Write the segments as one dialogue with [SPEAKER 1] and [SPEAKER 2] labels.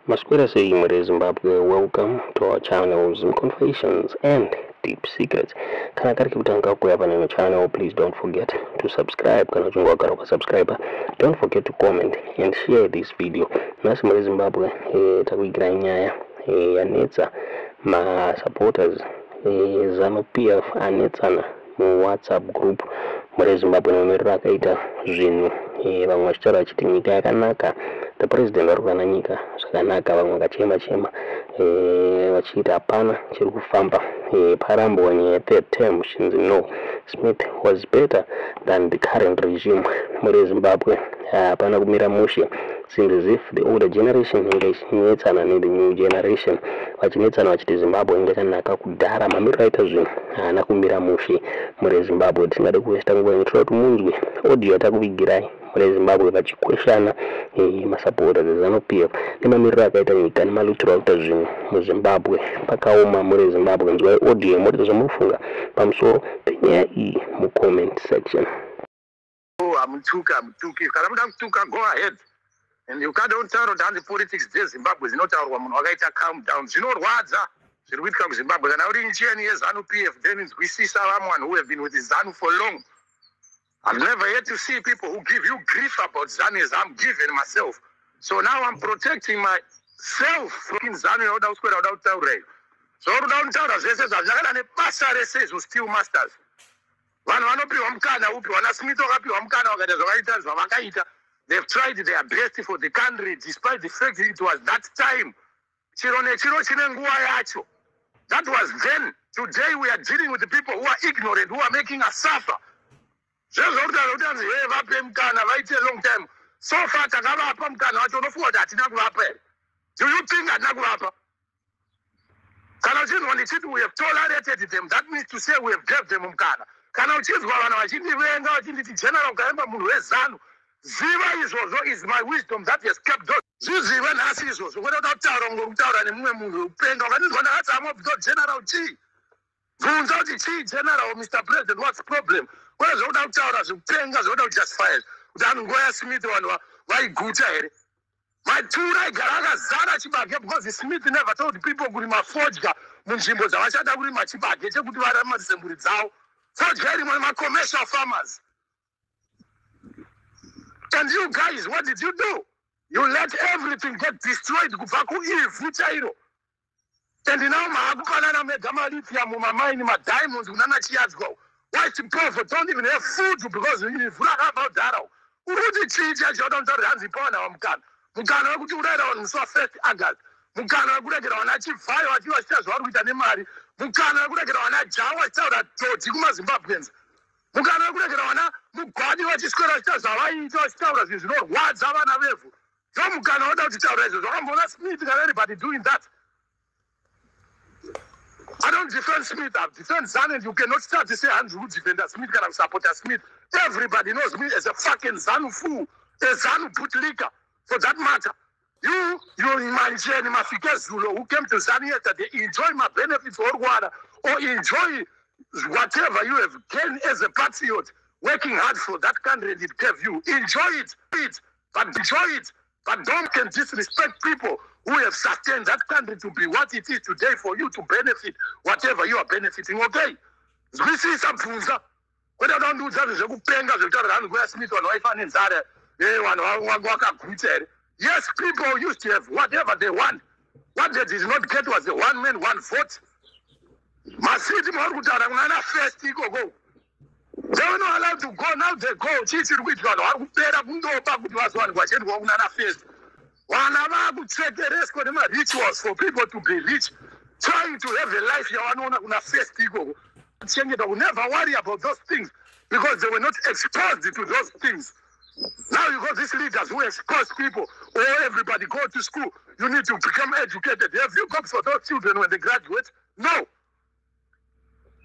[SPEAKER 1] Masquerade in Zimbabwe, welcome to our channels, Confessions and Deep Secrets. Kana kari kutanga kuyapa na channel, please don't forget to subscribe. Kana chungwa karo subscriber, don't forget to comment and share this video. Nasi muri Zimbabwe, takuigira nyaya yanetsa ma supporters Zanu-PF anetsana mu WhatsApp group muri Zimbabwe nomerera akaita zvinhu vamwe vachitaura vachiti nyika yakanaka, the president Vorwirana Nyika zvakanaka, vamwe vakachema vachiti hapana chiri kufamba, parambo nyaya third term shinzi no, Smith was better than the current regime muri Zimbabwe. Hapana kumira mushe, seems as if the older generation inge ichinetsana ne the new generation vachinetsana vachiti Zimbabwe inge yakanaka kudhara, mamiriro aita zvinhu haana kumira mushe muri Zimbabwe. Tingade kuwesta nguva inotira kuti munzwe audio yatakuvigirai muri Zimbabwe vachikweshana masupporters eZanu-PF nemamiriro akaita nyika nemalutiro akuita zvinhu muZimbabwe. Pakaoma muri Zimbabwe. Nzwai audio yemoti zvamunofunga pamusoro penyaya iyi mucomment section.
[SPEAKER 2] I'm Tuki. Kana muda kutuka, go ahead. And you can't tell down the politics of Zimbabwe. Zinotaurwa munhu wakaita calm down. Zvinorwadza zviri kuitika kuZimbabwe. Kana uri ncheni yeZanu-PF, then we see someone who have been with Zanu for long. I've never yet to see people who give you grief about Zanu as I'm giving myself. So now I'm protecting myself from Zanu without taurei. So without taurei, zvese zvakada nebasa rese still masters. Vanhu vanopiwa mukana upi, vanaSmith vakapiwa mukana vakaita zvakaita zvavakaita. They've tried their best for the country despite the fact that it was that time. Chiro nechiro chine nguva yacho. That was then. Today we are dealing with the people who are ignorant, who are making us suffer. Vape mukana vaite long time. So far takavapa mukana wacho unofunga kuti hatina kuvapa here. Do you think hatina kuvapa? Kana uchinzwa ndichiti we have tolerated them, that means to say we have gave them mukana. Kana uchinzwa vanhu vachindivenga vachinditi general ukaemba munhu weZanu, ziva izvozvo is my wisdom that has kept those. Zviziva nhasi izvozvo kwete kutaura ngokutaura nemumwe munhu upenga. Ukanizwa ndakati amobvito general chii? Bvunza kuti chii general, Mr. President, what's the problem? Kwete zvokuda kutaura zvekupenga zvokuda kujustify kuti anhu nguva yaSmith vanhu vaiguta here. Matura aigara akazara chibage because Smith never told people kuti mafodya munzvimbo dzavachada kurima chibage chekuti varamatise mburi dzavo. Fodya irimwe macommercial farmers. And you guys, what did you do? You let everything get destroyed kubva kuivhu chairo. And now maakupanana megama lithium mumamaini madiamonds kunana chiyadzwa. White people don't even have food because ivhu rakabva kudhara. Uruti chii chachoda kutaura Hanzi pawana wamukana. Mukana wekuti uraira vanhu musi wa1 August. Mukana wekuregera vana vachivhayo vachiva vachiita zvavari kuita nemari. Mukana wekuregera vana jaha vachitaura todzi kumaZimbabweans. Mukana wekuregera vana mugwadi vachiswera vachiita zvavaita vachitaura zvinhu zvinorwadza vana vevhu. Ndo mukana woda kuti taura izvo. Zvakamboona Smith kana anybody doing that. I don't defend Smith, I defend Zanu, and you cannot start to say Hanzi who defend Smith can support Smith. Everybody knows me as a fucking Zanu fool, a Zanu bootlicker, for that matter. You Mancheni Mafike Zulu who came to Zanu yesterday, enjoy my benefits for water, or enjoy whatever you have gained as a patriot, working hard for that country it gave you. Enjoy it, but enjoy it. But don't can disrespect people who have sustained that country to be what it is today for you to benefit whatever you are benefiting. Okay? This is some fools. When I don't do that, yes, people used to have whatever they want. What they did not get was the one man, one vote. Masiti Morgutara, Nana first go. They were not allowed to go, now they go. Chichi which one? I would bear up no back with one question, Nana first. One hour would check the rest of them rituals for people to be rich, trying to have a life you are not first go. I will never worry about those things because they were not exposed to those things. Now you got these leaders who expose people, or everybody go to school. You need to become educated. Have you got for those children when they graduate? No.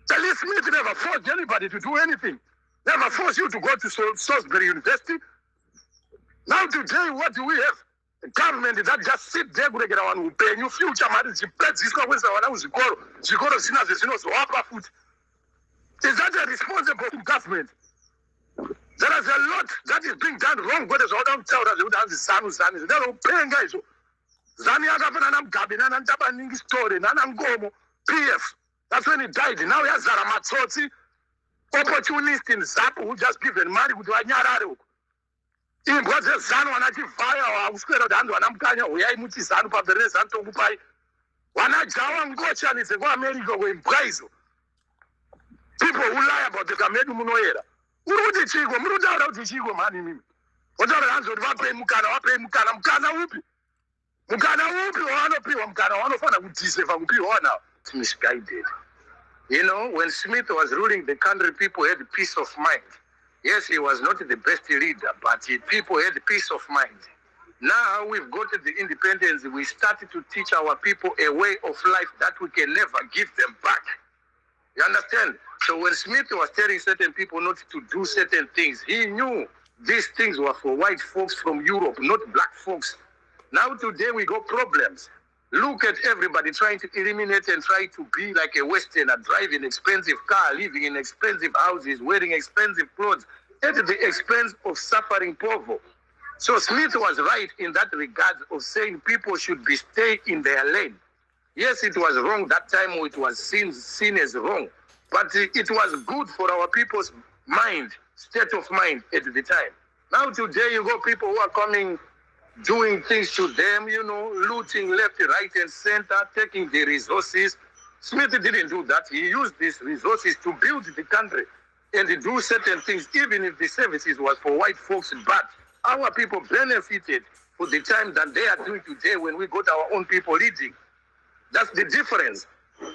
[SPEAKER 2] The least Smith never forced anybody to do anything. Never forced you to go to Salisbury University. Now today, what do we have? A government that just sit there with one who pay you future money. Is that a responsible government? There is a lot that is being done wrong. What is all down tell us Zanu. They don't pay guys. Zanu yakafana Mugabe Nana story Nana Ngomo PF. That's when he died. Now he has Zara Matsotsi, opportunist in Zap who just given money to Anyarare. In what the Zanu anachi fire or square of Anamkanya, we are much Zanu Paberes and Tokupai. Wana Jawan Gochan is a go America in prize. People who lie about the Kamedu Munoera. Who did Chigo? Muruda out the Chigo money. What are the answers? Mukana Upi. Mukana Upi, one of people, Mukana, one of them, which is if I'm now. It's misguided. You know, when Smith was ruling the country, people had peace of mind. Yes, he was not the best leader, but people had peace of mind. Now we've got the independence, we started to teach our people a way of life that we can never give them back. You understand? So when Smith was telling certain people not to do certain things, he knew these things were for white folks from Europe, not black folks. Now today we got problems. Look at everybody trying to eliminate and try to be like a Westerner, driving expensive car, living in expensive houses, wearing expensive clothes, at the expense of suffering poor. So Smith was right in that regard of saying people should be stay in their lane. Yes, it was wrong that time, it was seen as wrong, but it was good for our people's mind, state of mind at the time. Now today you got people who are coming, doing things to them, you know, looting left, right, and center, taking the resources. Smith didn't do that. He used these resources to build the country and to do certain things, even if the services was for white folks. But our people benefited for the time that they are doing today when we got our own people leading. That's the difference.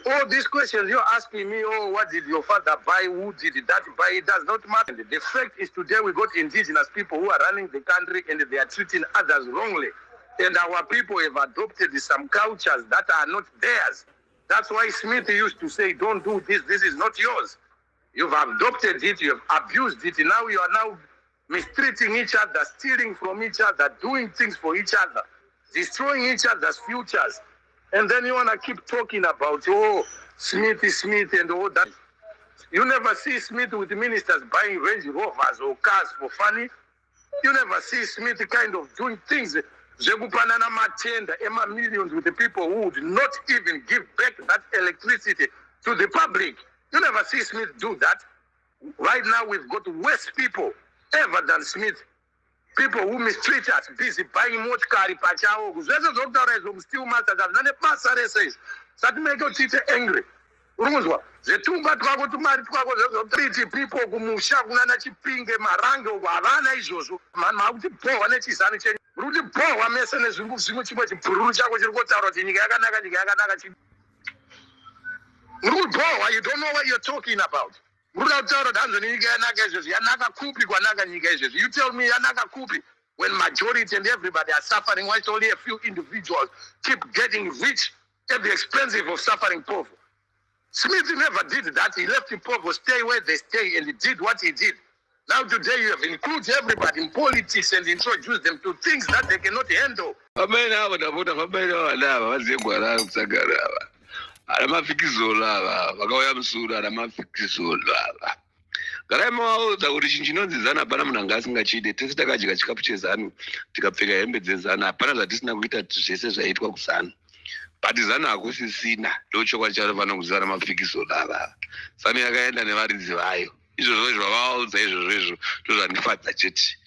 [SPEAKER 2] All these questions you're asking me, oh, what did your father buy? Who did that buy? It does not matter. The fact is today we got indigenous people who are running the country and they are treating others wrongly. And our people have adopted some cultures that are not theirs. That's why Smith used to say, don't do this. This is not yours. You've adopted it. You have abused it. And now you are now mistreating each other, stealing from each other, doing things for each other, destroying each other's futures. And then you want to keep talking about, oh, Smith and all that. You never see Smith with ministers buying Range Rovers or cars for funny. You never see Smith kind of doing things, millions with the people who would not even give back that electricity to the public. You never see Smith do that. Right now we've got worse people ever than Smith. People who mistreat us, busy buying more car, pachao, still masters, that make you angry. The two bad to marry people who Mushakunana Chiping, Marango, Havana is man, Mount Poor, and it's Rudy Poor, Mason is much Perugia, which you got out in Yaganaga. Rude Poor, you don't know what you're talking about. You tell me Yanaga Kupi when majority and everybody are suffering, while only a few individuals keep getting rich at the expense of suffering poor. Smith never did that. He left the poor stay where they stay, and he did what he did. Now today you have included everybody in politics and introduced them to things that they cannot handle.
[SPEAKER 3] Garamaudza kuti chinodzinzana hapana munhu anga asingachide. Tese takadya chikafu chezanu tikapfeka hembe dzezanu, hapana zvatisina kuita zvese zvaitwa kuzanu. But zanu hakusisina, ndochokwadi chatofana kuziva namafikiso ava. Zanu yakaenda nevaridzi vayo. Izvozvo zvavavaudza izvozvo ndozvandifadza chete.